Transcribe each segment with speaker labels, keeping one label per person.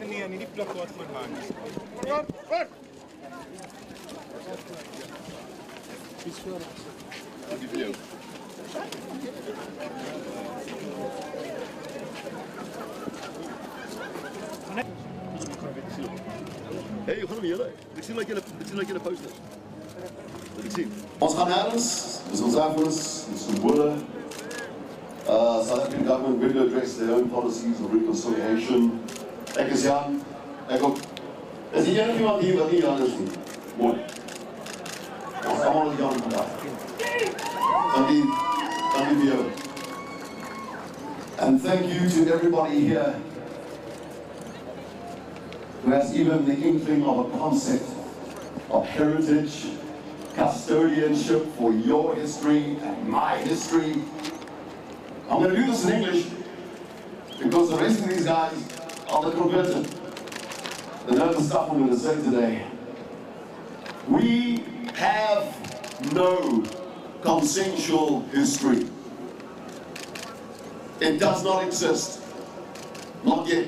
Speaker 1: meneer nie die plakkaat voor man.
Speaker 2: Hey, hoe gaan we julle? Ek sien like julle posters. Wat ek sien.
Speaker 3: Ons gaan nêrens, dis ons erfenis, dis symbole. South African government will address their own policies of reconciliation. Ek is Jan, ek ook. Is hier iemand hier wat nie Jan is nie? Mooi. Ons allemaal is Jan vandaag. Dankie vir jou. And thank you to everybody here who has even the inkling of a concept of heritage, custodianship for your history and my history. I'm going to do this in English because the rest of these guys are the converted. They know the stuff I'm going to say today. We have no consensual history. It does not exist. Not yet.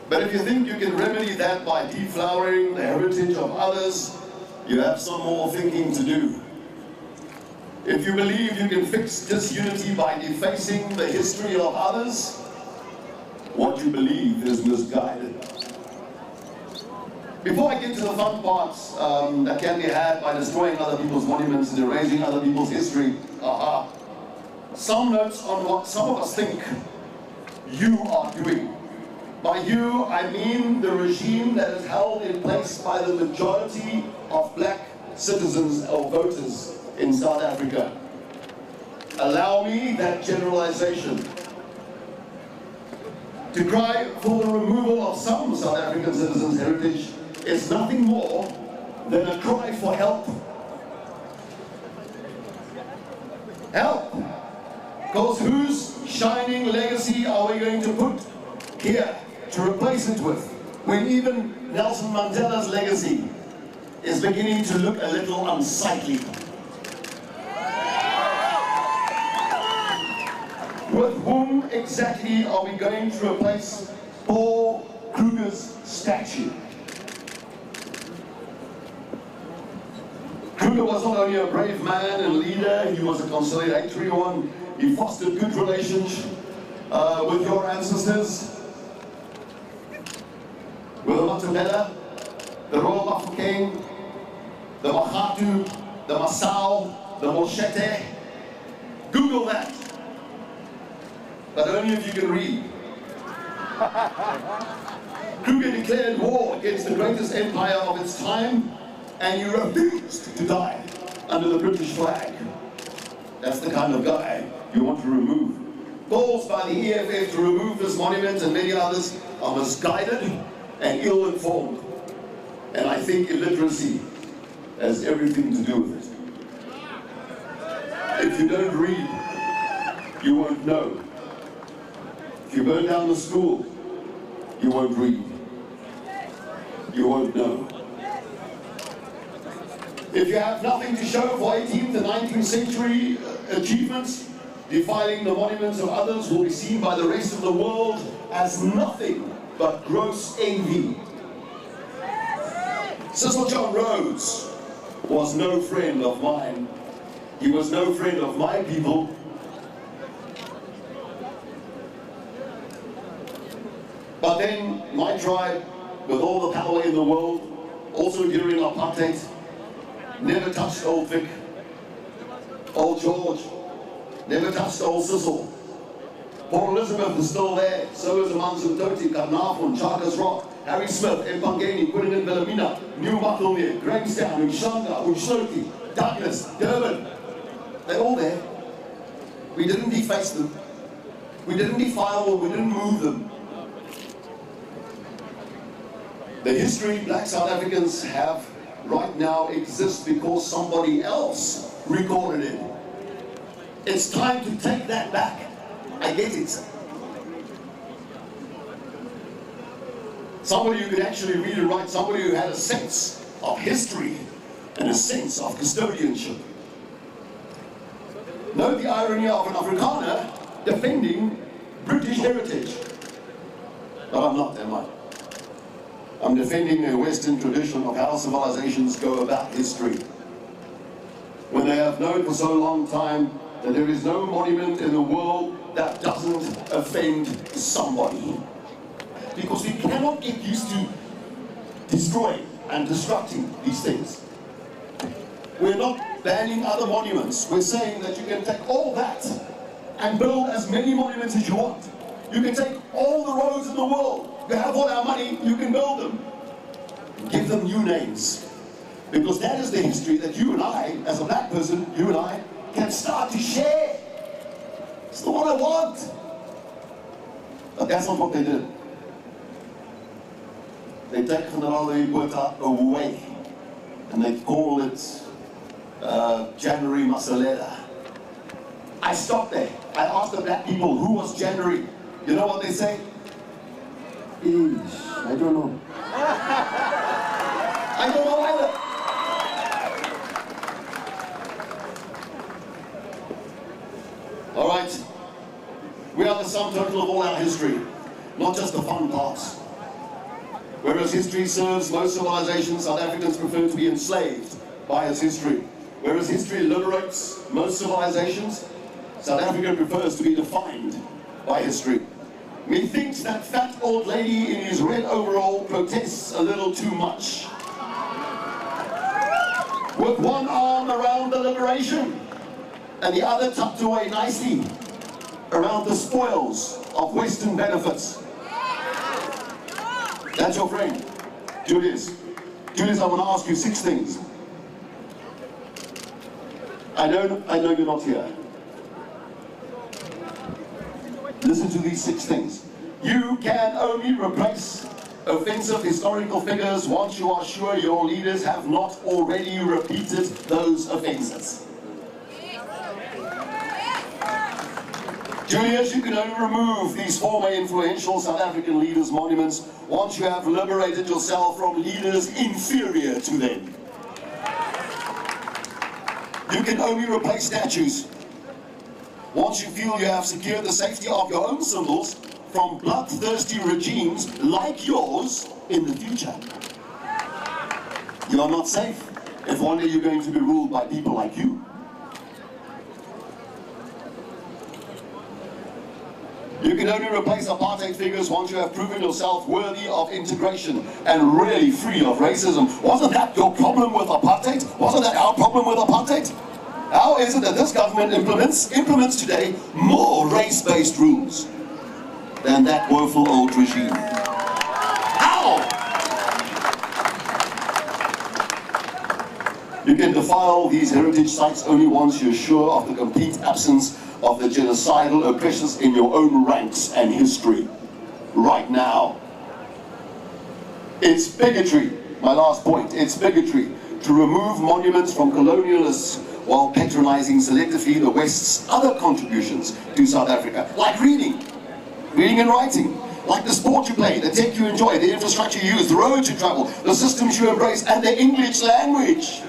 Speaker 3: But if you think you can remedy that by deflowering the heritage of others, you have some more thinking to do. If you believe you can fix disunity by defacing the history of others, what you believe is misguided. Before I get to the fun parts that can be had by destroying other people's monuments and erasing other people's history, some notes on what some of us think you are doing. By you, I mean the regime that is held in place by the majority of black citizens or voters in South Africa. Allow me that generalization. To cry for the removal of some South African citizens' heritage is nothing more than a cry for help. Help! Because whose shining legacy are we going to put here to replace it with, when even Nelson Mandela's legacy is beginning to look a little unsightly? With whom exactly are we going to replace Paul Kruger's statue? Kruger was not only a brave man and leader, he was a conciliatory one. He fostered good relations with your ancestors, with the Matabele, the Royal Bafokeng, the Mahatu, the Masao, the Moshete. Google that. But only if you can read. Kruger declared war against the greatest empire of its time, and you refused to die under the British flag. That's the kind of guy you want to remove. Calls by the EFF to remove this monument and many others are misguided and ill-informed. And I think illiteracy has everything to do with it. If you don't read, you won't know. If you burn down the school, you won't read. You won't know. If you have nothing to show for 18th and 19th century achievements, defiling the monuments of others will be seen by the rest of the world as nothing but gross envy. Cecil John Rhodes was no friend of mine. He was no friend of my people. But then my tribe, with all the power in the world, also during apartheid, never touched old Vic, old George, never touched old Cecil. Port Elizabeth is still there, so is Amanzimtoti, Karnarfon, Charkers Rock, Harry Smith, Mpangeni, Quinnan Wilhelmina, New Bucklemere, Grahamstown, Ushanga, Ushloti, Douglas, Durban. They're all there. We didn't deface them. We didn't defile them, we didn't move them. The history black South Africans have right now exists because somebody else recorded it. It's time to take that back. I get it. Somebody who could actually read and write, somebody who had a sense of history and a sense of custodianship. Note the irony of an Afrikaner defending British heritage. But I'm not, am I? I'm defending a Western tradition of how civilizations go about history. When they have known for so long time that there is no monument in the world that doesn't offend somebody. Because we cannot get used to destroying and destructing these things. We're not banning other monuments. We're saying that you can take all that and build as many monuments as you want. You can take all the roads in the world. You have all our money, you can build them. Give them new names. Because that is the history that you and I, as a black person, you and I, can start to share. It's not what I want. But that's not what they did. They take General Botha away. And they call it January Masaleda. I stopped there. I asked the black people, who was January? You know what they say? I don't know. I don't know either. All right. We are the sum total of all our history, not just the fun parts. Whereas history serves most civilizations, South Africans prefer to be enslaved by its history. Whereas history liberates most civilizations, South Africa prefers to be defined by history. Methinks that fat old lady in his red overall protests a little too much. With one arm around the liberation and the other tucked away nicely around the spoils of Western benefits. That's your friend, Julius. Julius, I want to ask you 6 things. I know you're not here. Listen to these 6 things. You can only replace offensive historical figures once you are sure your leaders have not already repeated those offenses. Julius, you can only remove these former influential South African leaders' monuments once you have liberated yourself from leaders inferior to them. You can only replace statues once you feel you have secured the safety of your own symbols from bloodthirsty regimes like yours in the future. You are not safe if one day you're going to be ruled by people like you. You can only replace apartheid figures once you have proven yourself worthy of integration and really free of racism. Wasn't that your problem with apartheid? Wasn't that our problem with apartheid? How is it that this government implements today more race-based rules than that woeful old regime? How? You can defile these heritage sites only once you're sure of the complete absence of the genocidal oppressors in your own ranks and history. Right now. It's bigotry, my last point, it's bigotry to remove monuments from colonialists while patronizing selectively the West's other contributions to South Africa, like reading and writing, like the sport you play, the tech you enjoy, the infrastructure you use, the roads you travel, the systems you embrace, and the English language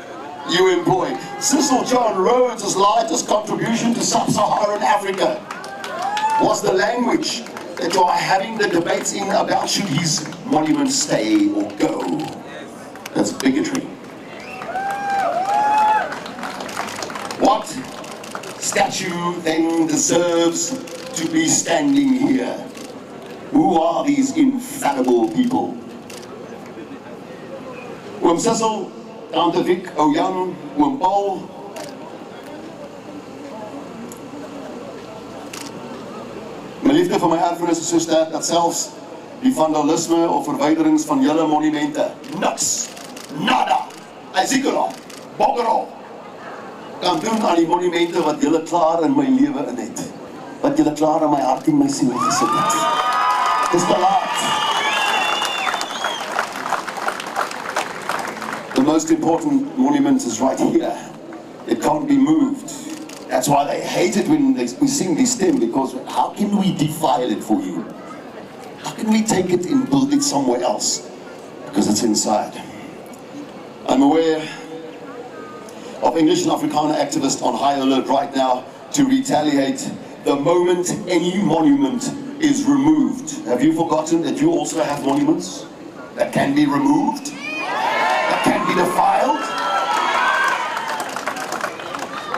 Speaker 3: you employ. Cecil John Rhodes' largest contribution to sub-Saharan Africa was the language that you are having the debates in about should his monument stay or go. That's bigotry. What statue then deserves to be standing here? Who are these infallible people? Oom Cecil, Tante Vic, Ojan, Oom Paul. My liefde vir my erfenis is so sterk dat selfs die vandalisme of verwyderings van julle monumente niks, nada, Ezekiel, Boggerol kan doen aan die monumente wat julle klaar in my lewe in het. Wat julle klaar in my hart en my siel gesit het. Dis te laat. The most important monument is right here. It can't be moved. That's why they hate it when we sing this stem, because how can we defile it for you? How can we take it and build it somewhere else? Because it's inside. I'm aware of English and Afrikaans activists on high alert right now to retaliate the moment any monument is removed. Have you forgotten that you also have monuments that can be removed, that can be defiled?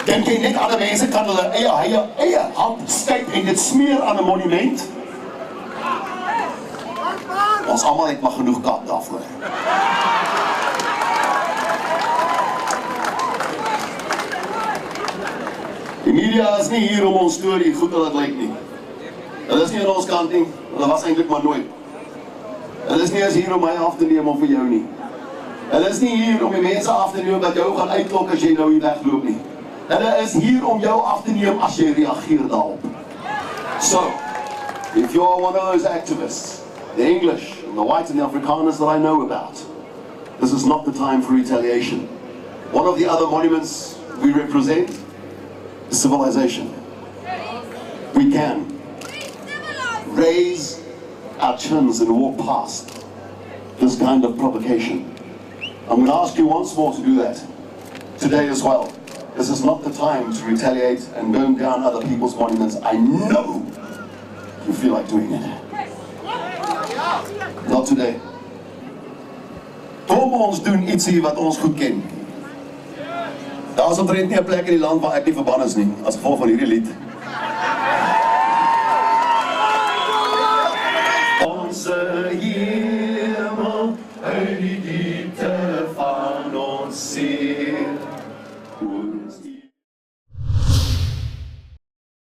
Speaker 3: Dink jy net ander mense kan hulle eie hand skyp en dit smeer aan 'n monument? Ons almal het maar genoeg kap daarvoor. Die media is nie hier om ons storie goed te laat lyk nie. Hulle is nie aan ons kant nie, hulle was eintlik maar nooit. Hulle is nie eens hier om my af te neem of vir jou nie. Hulle is nie hier om die mense af te neem dat jou gaan uitklok as jy nou hier wegloop nie. Hulle is hier om jou af te neem as jy reageer daarop. So, if you are one of those activists, the English, and the white and the Afrikaners that I know about, this is not the time for retaliation. One of the other monuments we represent is civilization. We can raise our chins and walk past this kind of provocation. I'm going to ask you once more to do that today as well. This is not the time to retaliate and burn down other people's monuments. I know you feel like doing it. Not today. Kom ons doen ietsie wat ons goed ken. Daar is omtrent nie 'n plek in die land waar ek nie verban is nie, as gevolg van hierdie lied. Ons hier